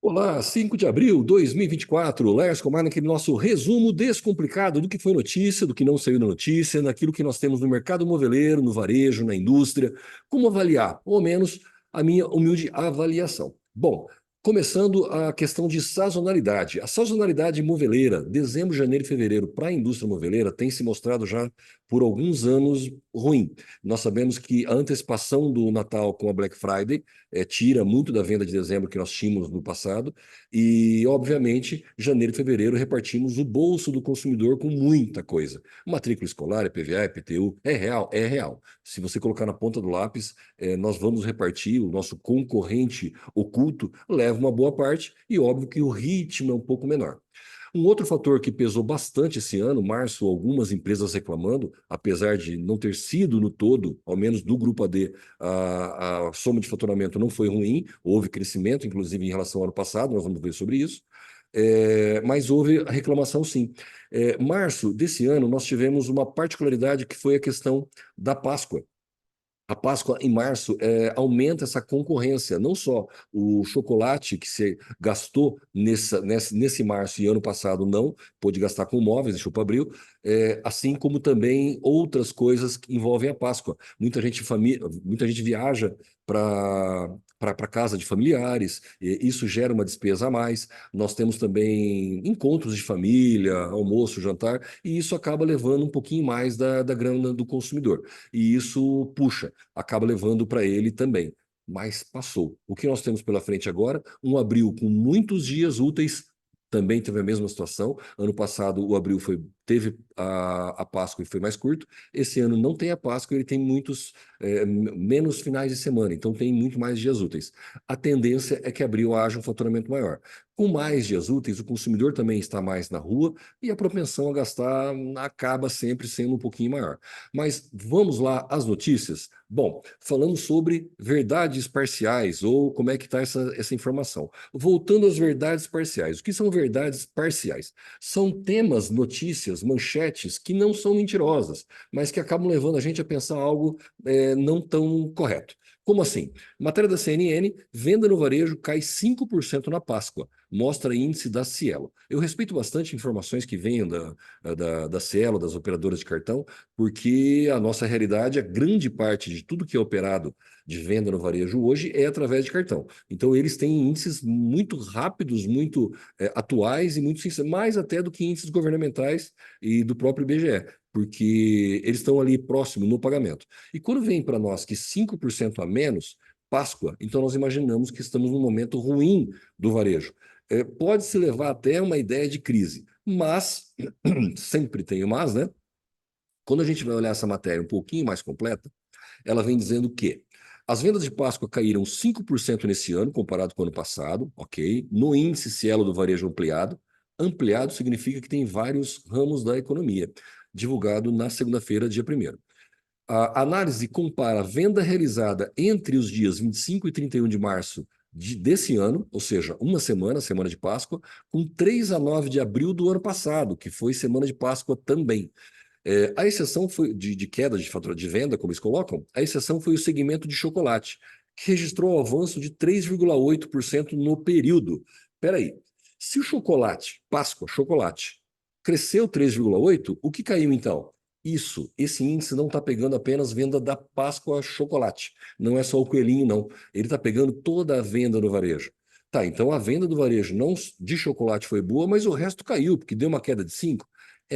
Olá, 5 de abril de 2024, Lércio Comar, naquele nosso resumo descomplicado do que foi notícia, do que não saiu na notícia, naquilo que nós temos no mercado moveleiro, no varejo, na indústria, como avaliar, ou ao menos a minha humilde avaliação. Bom, começando a questão de sazonalidade. A sazonalidade moveleira, dezembro, janeiro e fevereiro, para a indústria moveleira, tem se mostrado já por alguns anos ruim. Nós sabemos que a antecipação do Natal com a Black Friday tira muito da venda de dezembro que nós tínhamos no passado, e, obviamente, janeiro e fevereiro repartimos o bolso do consumidor com muita coisa. Matrícula escolar, IPVA, IPTU, é real? É real. Se você colocar na ponta do lápis, nós vamos repartir, o nosso concorrente oculto leva uma boa parte, e óbvio que o ritmo é um pouco menor. Um outro fator que pesou bastante esse ano, março, algumas empresas reclamando, apesar de não ter sido no todo, ao menos do Grupo AD, a soma de faturamento não foi ruim, houve crescimento, inclusive em relação ao ano passado, nós vamos ver sobre isso, mas houve reclamação sim. Março desse ano, nós tivemos uma particularidade que foi a questão da Páscoa. A Páscoa em março aumenta essa concorrência, não só o chocolate que se gastou nesse março e ano passado não, pôde gastar com móveis, deixou para abril, assim como também outras coisas que envolvem a Páscoa. Muita gente viaja para casa de familiares, e isso gera uma despesa a mais. Nós temos também encontros de família, almoço, jantar, e isso acaba levando um pouquinho mais da grana do consumidor. E isso puxa, acaba levando para ele também. Mas passou. O que nós temos pela frente agora? Um abril com muitos dias úteis, também teve a mesma situação. Ano passado o abril teve a Páscoa e foi mais curto. Esse ano não tem a Páscoa, ele tem menos finais de semana, então tem muito mais dias úteis. A tendência é que abril haja um faturamento maior. Com mais dias úteis, o consumidor também está mais na rua e a propensão a gastar acaba sempre sendo um pouquinho maior. Mas vamos lá às notícias? Bom, falando sobre verdades parciais, ou como é que está essa informação. Voltando às verdades parciais. O que são verdades parciais? São temas, notícias, manchetes que não são mentirosas, mas que acabam levando a gente a pensar algo não tão correto. Como assim? Matéria da CNN, venda no varejo cai 5% na Páscoa, mostra índice da Cielo. Eu respeito bastante informações que venham da Cielo, das operadoras de cartão, porque a nossa realidade, a grande parte de tudo que é operado de venda no varejo hoje é através de cartão. Então, eles têm índices muito rápidos, muito atuais e muito sinceros, mais até do que índices governamentais e do próprio IBGE, porque eles estão ali próximo no pagamento. E quando vem para nós que 5% a menos, Páscoa, então nós imaginamos que estamos num momento ruim do varejo. Pode-se levar até uma ideia de crise, mas, sempre tem o mas, né? Quando a gente vai olhar essa matéria um pouquinho mais completa, ela vem dizendo que as vendas de Páscoa caíram 5% nesse ano, comparado com o ano passado, ok? No índice Cielo do varejo ampliado. Ampliado significa que tem vários ramos da economia, divulgado na segunda-feira, dia 1º. A análise compara a venda realizada entre os dias 25 e 31 de março desse ano, ou seja, uma semana, semana de Páscoa, com 3 a 9 de abril do ano passado, que foi semana de Páscoa também. A exceção foi de queda de fatura de venda, como eles colocam, a exceção foi o segmento de chocolate, que registrou um avanço de 3,8% no período. Espera aí, se o chocolate, Páscoa, chocolate, cresceu 3,8%, o que caiu então? Esse índice não está pegando apenas venda da Páscoa chocolate. Não é só o coelhinho, não. Ele está pegando toda a venda no varejo. Tá, então a venda do varejo não de chocolate foi boa, mas o resto caiu, porque deu uma queda de 5%.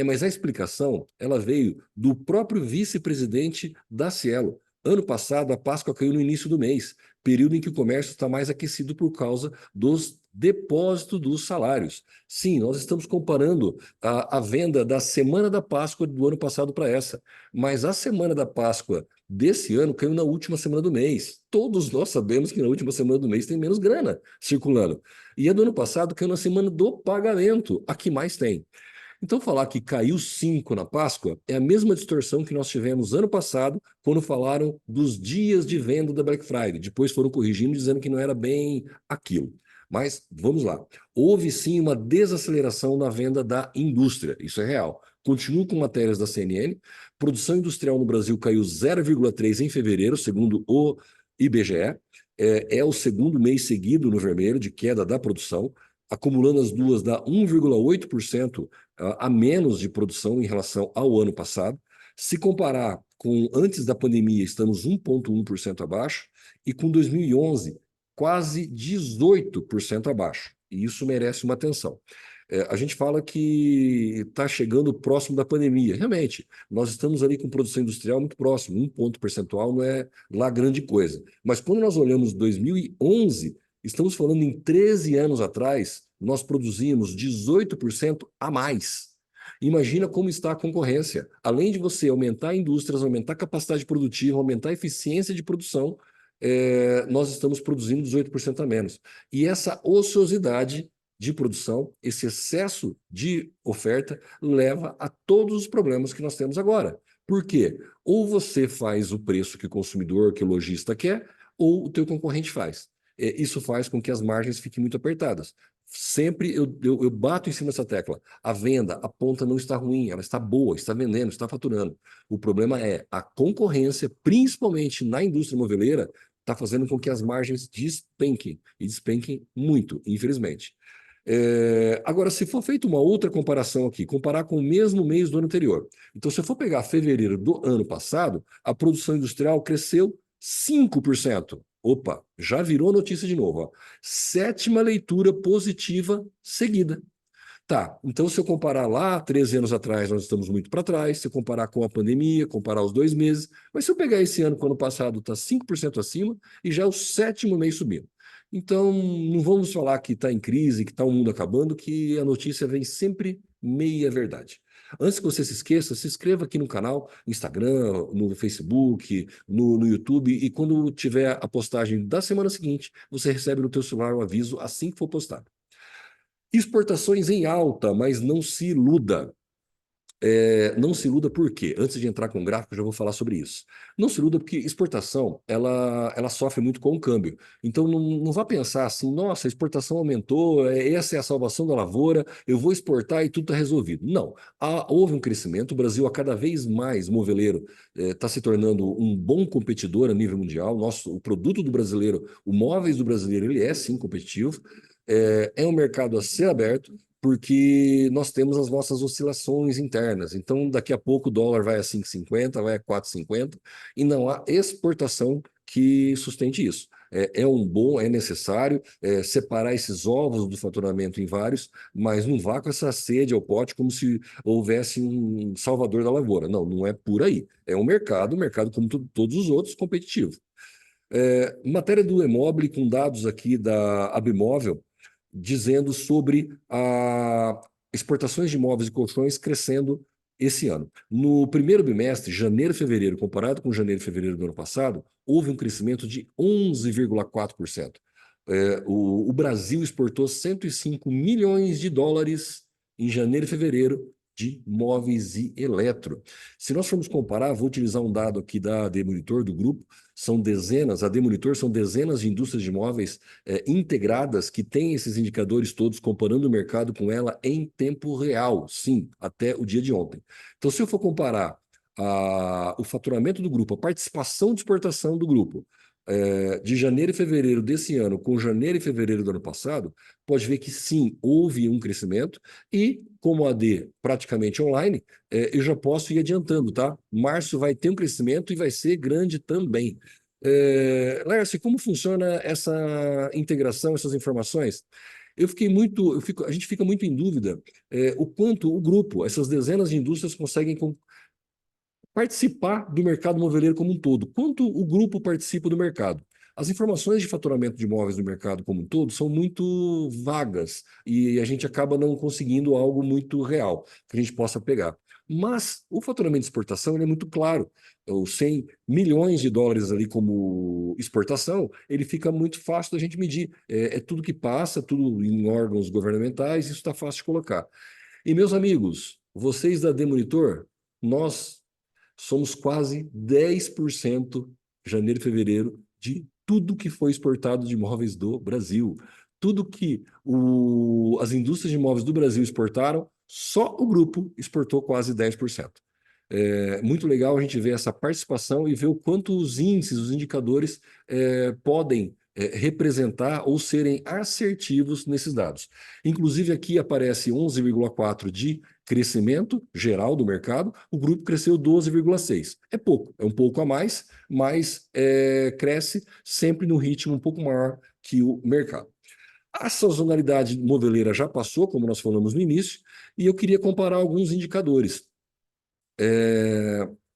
Mas a explicação, ela veio do próprio vice-presidente da Cielo. Ano passado, a Páscoa caiu no início do mês, período em que o comércio está mais aquecido por causa dos depósitos dos salários. Sim, nós estamos comparando a venda da semana da Páscoa do ano passado para essa, mas a semana da Páscoa desse ano caiu na última semana do mês. Todos nós sabemos que na última semana do mês tem menos grana circulando. E a do ano passado caiu na semana do pagamento, a que mais tem. Então, falar que caiu 5 na Páscoa é a mesma distorção que nós tivemos ano passado, quando falaram dos dias de venda da Black Friday. Depois foram corrigindo, dizendo que não era bem aquilo. Mas vamos lá. Houve sim uma desaceleração na venda da indústria, isso é real. Continuo com matérias da CNN. Produção industrial no Brasil caiu 0,3 em fevereiro, segundo o IBGE. é o segundo mês seguido no vermelho de queda da produção, acumulando as duas dá 1,8% a menos de produção em relação ao ano passado. Se comparar com antes da pandemia, estamos 1,1% abaixo, e com 2011, quase 18% abaixo. E isso merece uma atenção. A gente fala que está chegando próximo da pandemia. Realmente, nós estamos ali com produção industrial muito próximo, um ponto percentual não é lá grande coisa. Mas quando nós olhamos 2011, estamos falando em 13 anos atrás, nós produzimos 18% a mais. Imagina como está a concorrência. Além de você aumentar indústrias, aumentar a capacidade produtiva, aumentar a eficiência de produção, nós estamos produzindo 18% a menos. E essa ociosidade de produção, esse excesso de oferta, leva a todos os problemas que nós temos agora. Por quê? Ou você faz o preço que o consumidor, que o lojista quer, ou o teu concorrente faz. Isso faz com que as margens fiquem muito apertadas. Sempre eu bato em cima dessa tecla. A venda, a ponta não está ruim, ela está boa, está vendendo, está faturando. O problema é a concorrência, principalmente na indústria moveleira, está fazendo com que as margens despenquem, e despenquem muito, infelizmente. Agora, se for feita uma outra comparação aqui, comparar com o mesmo mês do ano anterior. Então, se eu for pegar fevereiro do ano passado, a produção industrial cresceu 5%. Opa, já virou notícia de novo. Ó. Sétima leitura positiva seguida. Tá, então se eu comparar lá, 13 anos atrás, nós estamos muito para trás, se eu comparar com a pandemia, comparar os 2 meses, mas se eu pegar esse ano com o ano passado, está 5% acima e já é o sétimo mês subindo. Então, não vamos falar que está em crise, que está o mundo acabando, que a notícia vem sempre meia verdade. Antes que você se esqueça, se inscreva aqui no canal, no Instagram, no Facebook, no YouTube, e quando tiver a postagem da semana seguinte, você recebe no teu celular o aviso assim que for postado. Exportações em alta, mas não se iluda. Não se iluda por quê? Antes de entrar com o gráfico, eu já vou falar sobre isso. Não se iluda porque exportação, ela sofre muito com o câmbio. Então, não vá pensar assim, nossa, a exportação aumentou, essa é a salvação da lavoura, eu vou exportar e tudo está resolvido. Não. Houve um crescimento, o Brasil a cada vez mais moveleiro está se tornando um bom competidor a nível mundial. O produto do brasileiro, o móveis do brasileiro, ele é sim competitivo. É um mercado a ser aberto, porque nós temos as nossas oscilações internas. Então, daqui a pouco o dólar vai a 5,50, vai a 4,50, e não há exportação que sustente isso. É necessário separar esses ovos do faturamento em vários, mas não vá com essa sede ao pote como se houvesse um salvador da lavoura. Não, não é por aí. É um mercado como todos os outros, competitivo. Matéria do Emobile, com dados aqui da Abimóvel, dizendo sobre exportações de imóveis e colchões crescendo esse ano. No primeiro bimestre, janeiro e fevereiro, comparado com janeiro e fevereiro do ano passado, houve um crescimento de 11,4%. O Brasil exportou 105 milhões de dólares em janeiro e fevereiro de móveis e eletro. Se nós formos comparar, vou utilizar um dado aqui da Demonitor, do grupo, a Demonitor são dezenas de indústrias de imóveis integradas que têm esses indicadores todos, comparando o mercado com ela em tempo real, sim, até o dia de ontem. Então, se eu for comparar o faturamento do grupo, a participação de exportação do grupo, de janeiro e fevereiro desse ano com janeiro e fevereiro do ano passado, pode ver que sim, houve um crescimento e, como a AD praticamente online, eu já posso ir adiantando, tá? Março vai ter um crescimento e vai ser grande também. Lércio, como funciona essa integração, essas informações? A gente fica muito em dúvida o quanto o grupo, essas dezenas de indústrias conseguem participar do mercado moveleiro como um todo. Quanto o grupo participa do mercado? As informações de faturamento de imóveis do mercado como um todo são muito vagas e a gente acaba não conseguindo algo muito real que a gente possa pegar. Mas o faturamento de exportação ele é muito claro. Os 100 milhões de dólares ali como exportação, ele fica muito fácil da gente medir. É tudo que passa, tudo em órgãos governamentais, isso está fácil de colocar. E meus amigos, vocês da Demonitor, nós somos quase 10% janeiro e fevereiro de tudo que foi exportado de imóveis do Brasil. Tudo que as indústrias de imóveis do Brasil exportaram, só o grupo exportou quase 10%. É muito legal a gente ver essa participação e ver o quanto os índices, os indicadores podem representar ou serem assertivos nesses dados. Inclusive, aqui aparece 11,4 de crescimento geral do mercado, o grupo cresceu 12,6. É pouco, é um pouco a mais, mas cresce sempre no ritmo um pouco maior que o mercado. A sazonalidade moveleira já passou, como nós falamos no início, e eu queria comparar alguns indicadores.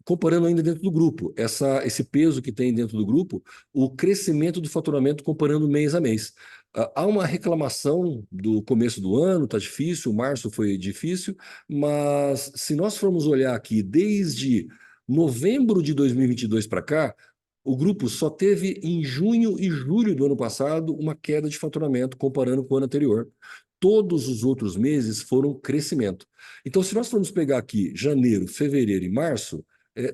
Comparando ainda dentro do grupo, esse peso que tem dentro do grupo, o crescimento do faturamento comparando mês a mês. Há uma reclamação do começo do ano, está difícil, março foi difícil, mas se nós formos olhar aqui desde novembro de 2022 para cá, o grupo só teve em junho e julho do ano passado uma queda de faturamento comparando com o ano anterior. Todos os outros meses foram crescimento. Então, se nós formos pegar aqui janeiro, fevereiro e março,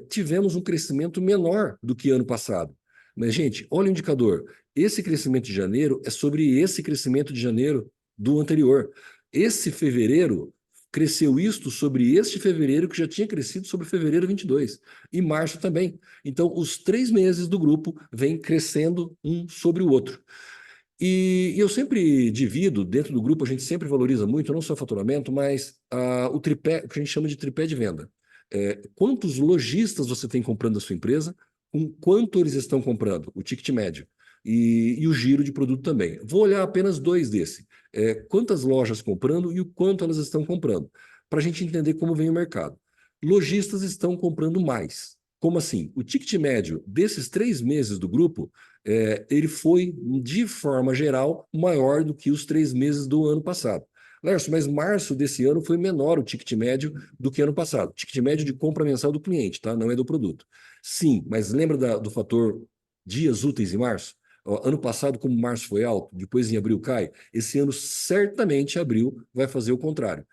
tivemos um crescimento menor do que ano passado. Mas, gente, olha o indicador. Esse crescimento de janeiro é sobre esse crescimento de janeiro do anterior. Esse fevereiro cresceu isto sobre este fevereiro que já tinha crescido sobre fevereiro 22. E março também. Então, os 3 meses do grupo vêm crescendo um sobre o outro. E eu sempre divido, dentro do grupo a gente sempre valoriza muito, não só o faturamento, mas o tripé, o que a gente chama de tripé de venda. Quantos lojistas você tem comprando a sua empresa, com quanto eles estão comprando, o ticket médio, e o giro de produto também. Vou olhar apenas 2 desse. Quantas lojas comprando e o quanto elas estão comprando, para a gente entender como vem o mercado. Lojistas estão comprando mais. Como assim? O ticket médio desses 3 meses do grupo, ele foi, de forma geral, maior do que os 3 meses do ano passado. Lércio, mas março desse ano foi menor o ticket médio do que ano passado. Ticket médio de compra mensal do cliente, tá? Não é do produto. Sim, mas lembra do fator dias úteis em março? Ano passado, como março foi alto, depois em abril cai, esse ano certamente abril vai fazer o contrário.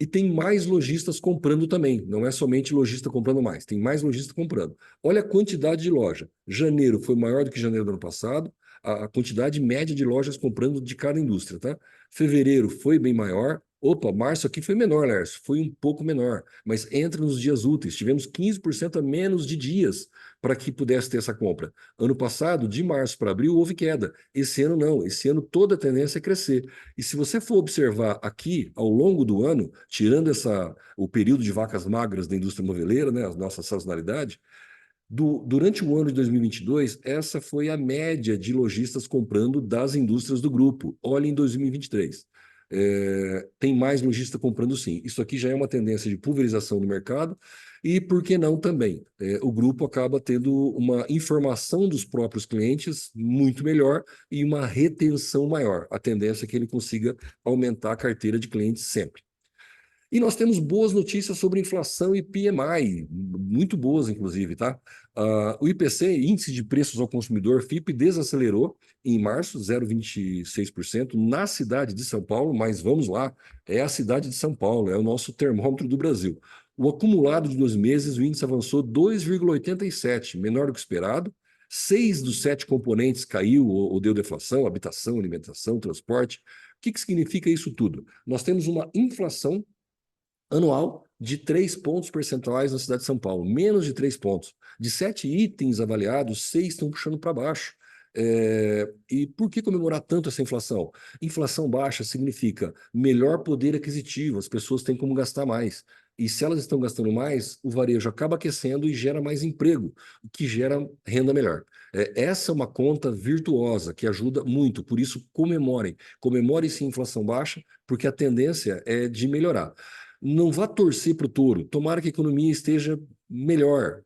E tem mais lojistas comprando também, não é somente lojista comprando mais, tem mais lojista comprando. Olha a quantidade de loja. Janeiro foi maior do que janeiro do ano passado, a quantidade média de lojas comprando de cada indústria, tá? Fevereiro foi bem maior. Opa, março aqui foi menor, Lércio, foi um pouco menor, mas entra nos dias úteis. Tivemos 15% a menos de dias para que pudesse ter essa compra. Ano passado, de março para abril, houve queda. Esse ano não, esse ano toda a tendência é crescer. E se você for observar aqui, ao longo do ano, tirando o período de vacas magras da indústria moveleira, né, a nossa sazonalidade, durante o ano de 2022, essa foi a média de lojistas comprando das indústrias do grupo. Olha em 2023. Tem mais lojista comprando sim. Isso aqui já é uma tendência de pulverização no mercado e, por que não, também. O grupo acaba tendo uma informação dos próprios clientes muito melhor e uma retenção maior. A tendência é que ele consiga aumentar a carteira de clientes sempre. E nós temos boas notícias sobre inflação e PMI, muito boas, inclusive, tá? O IPC, Índice de Preços ao Consumidor, FIPE, desacelerou em março, 0,26%, na cidade de São Paulo, mas vamos lá, é a cidade de São Paulo, é o nosso termômetro do Brasil. O acumulado de 12 meses, o índice avançou 2,87%, menor do que esperado. 6 dos 7 componentes caiu ou deu deflação, habitação, alimentação, transporte. O que significa isso tudo? Nós temos uma inflação anual de 3 pontos percentuais na cidade de São Paulo, menos de 3 pontos. De 7 itens avaliados, 6 estão puxando para baixo. E por que comemorar tanto essa inflação? Inflação baixa significa melhor poder aquisitivo, as pessoas têm como gastar mais. E se elas estão gastando mais, o varejo acaba aquecendo e gera mais emprego, o que gera renda melhor. Essa é uma conta virtuosa que ajuda muito, por isso comemorem sim inflação baixa, porque a tendência é de melhorar. Não vá torcer para o touro, tomara que a economia esteja melhor.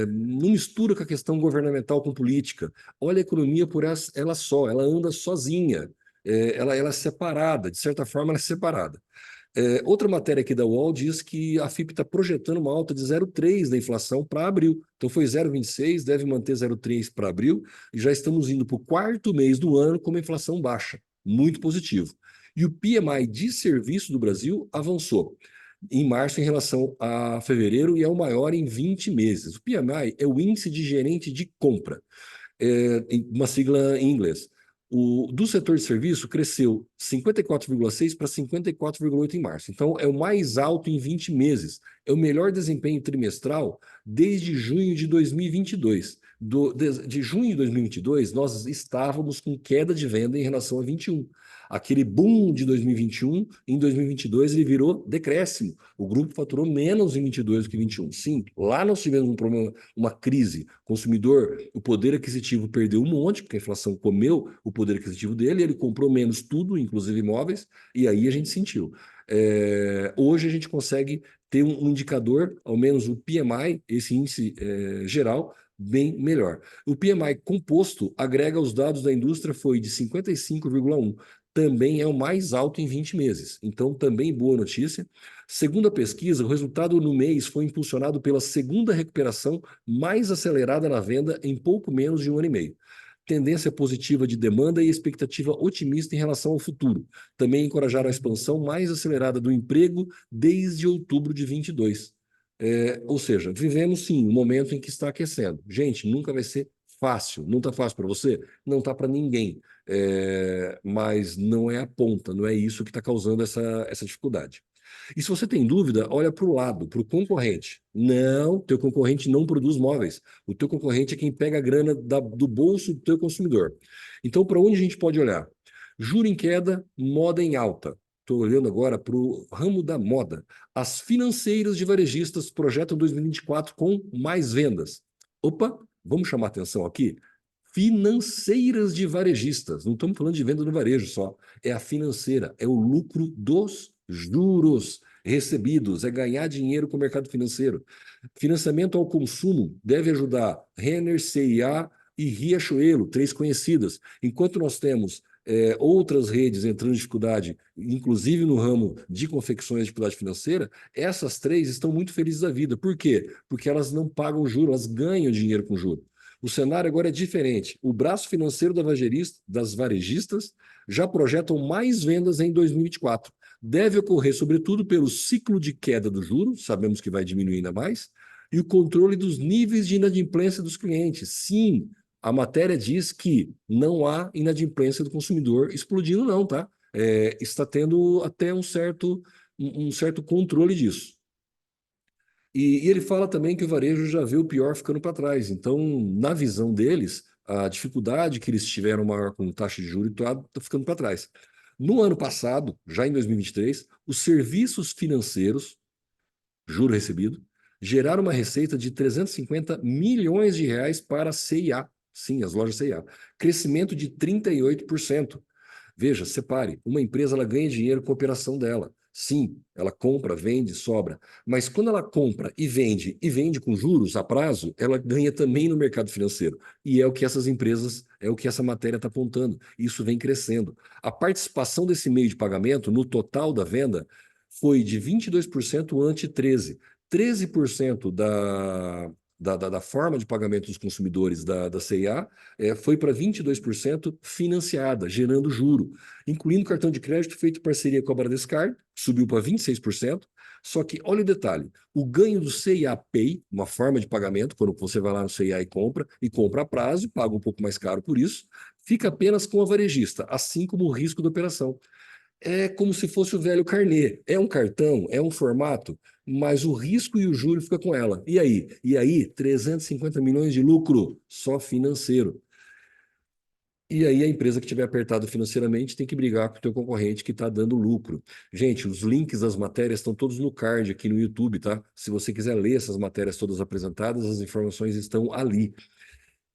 Não mistura com a questão governamental com política. Olha a economia por ela só, ela anda sozinha. Ela é separada, de certa forma, ela é separada. Outra matéria aqui da UOL diz que a FIP está projetando uma alta de 0,3 da inflação para abril. Então foi 0,26, deve manter 0,3 para abril, e já estamos indo para o 4º mês do ano com uma inflação baixa, muito positivo. E o PMI de serviço do Brasil avançou em março em relação a fevereiro e é o maior em 20 meses. O PMI é o índice de gerente de compra, uma sigla em inglês. Do setor de serviço cresceu 54,6 para 54,8 em março. Então, é o mais alto em 20 meses. É o melhor desempenho trimestral desde junho de 2022. De junho de 2022, nós estávamos com queda de venda em relação a 21. Aquele boom de 2021, em 2022 ele virou decréscimo. O grupo faturou menos em 22 do que 21. Sim, lá nós tivemos um problema, uma crise. O consumidor, o poder aquisitivo perdeu um monte, porque a inflação comeu o poder aquisitivo dele, ele comprou menos tudo, inclusive imóveis, e aí a gente sentiu. Hoje a gente consegue ter um indicador, ao menos o PMI, esse índice geral, bem melhor. O PMI composto agrega os dados da indústria, foi de 55,1. Também é o mais alto em 20 meses. Então, também boa notícia. Segundo a pesquisa, o resultado no mês foi impulsionado pela segunda recuperação mais acelerada na venda em pouco menos de um ano e meio. Tendência positiva de demanda e expectativa otimista em relação ao futuro. Também encorajaram a expansão mais acelerada do emprego desde outubro de 22. Ou seja, vivemos sim um momento em que está aquecendo. Gente, nunca vai ser fácil. Não está fácil para você? Não está para ninguém. Mas não é a ponta, não é isso que está causando essa dificuldade. E se você tem dúvida, olha para o lado, para o concorrente. Não, teu concorrente não produz móveis. O teu concorrente é quem pega a grana do bolso do teu consumidor. Então, para onde a gente pode olhar? Juro em queda, moda em alta. Estou olhando agora para o ramo da moda. As financeiras de varejistas projetam 2024 com mais vendas. Opa, vamos chamar atenção aqui? Financeiras de varejistas. Não estamos falando de venda no varejo só. É a financeira, é o lucro dos juros recebidos, é ganhar dinheiro com o mercado financeiro. Financiamento ao consumo deve ajudar Renner, CIA e Riachuelo, três conhecidas. Enquanto nós temos outras redes entrando em dificuldade, inclusive no ramo de confecções de dificuldade financeira, essas três estão muito felizes da vida. Por quê? Porque elas não pagam juros, elas ganham dinheiro com juros. O cenário agora é diferente. O braço financeiro das varejistas já projetam mais vendas em 2024. Deve ocorrer, sobretudo, pelo ciclo de queda do juro, sabemos que vai diminuir ainda mais, e o controle dos níveis de inadimplência dos clientes. Sim, a matéria diz que não há inadimplência do consumidor explodindo, não, tá? Está tendo até um certo controle disso. E ele fala também que o varejo já vê o pior ficando para trás. Então, na visão deles, a dificuldade que eles tiveram maior com taxa de juros está ficando para trás. No ano passado, já em 2023, os serviços financeiros, juro recebido, geraram uma receita de 350 milhões de reais para a CIA. Sim, as lojas CIA. Crescimento de 38%. Veja, separe. Uma empresa ela ganha dinheiro com a operação dela. Sim, ela compra, vende, sobra. Mas quando ela compra e vende com juros a prazo, ela ganha também no mercado financeiro. E é o que essas empresas, é o que essa matéria está apontando. Isso vem crescendo. A participação desse meio de pagamento no total da venda foi de 22% ante 13%. 13% da forma de pagamento dos consumidores da CIA foi para 22% financiada, gerando juro, incluindo cartão de crédito feito em parceria com a Bradescard, subiu para 26%. Só que, olha o detalhe, o ganho do CIA Pay, uma forma de pagamento, quando você vai lá no CIA e compra a prazo, paga um pouco mais caro por isso, fica apenas com a varejista, assim como o risco da operação. É como se fosse o velho carnê. É um cartão, é um formato, mas o risco e o juro fica com ela. E aí? 350 milhões de lucro, só financeiro. E aí a empresa que tiver apertado financeiramente tem que brigar com o teu concorrente que está dando lucro. Gente, os links das matérias estão todos no card aqui no YouTube, tá? Se você quiser ler essas matérias todas apresentadas, as informações estão ali.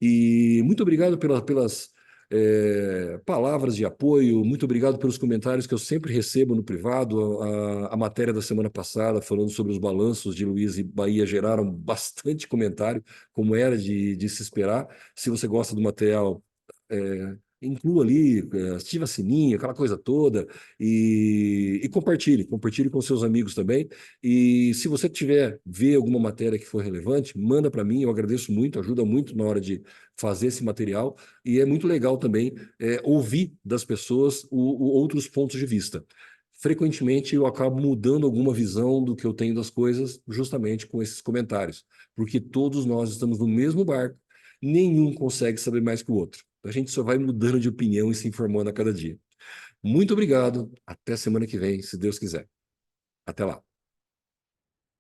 E muito obrigado pelas palavras de apoio, muito obrigado pelos comentários que eu sempre recebo no privado. A matéria da semana passada, falando sobre os balanços de Luiz e Bahia, geraram bastante comentário, como era de se esperar. Se você gosta do material, inclua ali, ativa sininho, aquela coisa toda, e compartilhe com seus amigos também. E se você ver alguma matéria que for relevante, manda para mim, eu agradeço muito, ajuda muito na hora de fazer esse material, e é muito legal também ouvir das pessoas outros pontos de vista. Frequentemente eu acabo mudando alguma visão do que eu tenho das coisas, justamente com esses comentários, porque todos nós estamos no mesmo barco, nenhum consegue saber mais que o outro. A gente só vai mudando de opinião e se informando a cada dia. Muito obrigado. Até semana que vem, se Deus quiser. Até lá.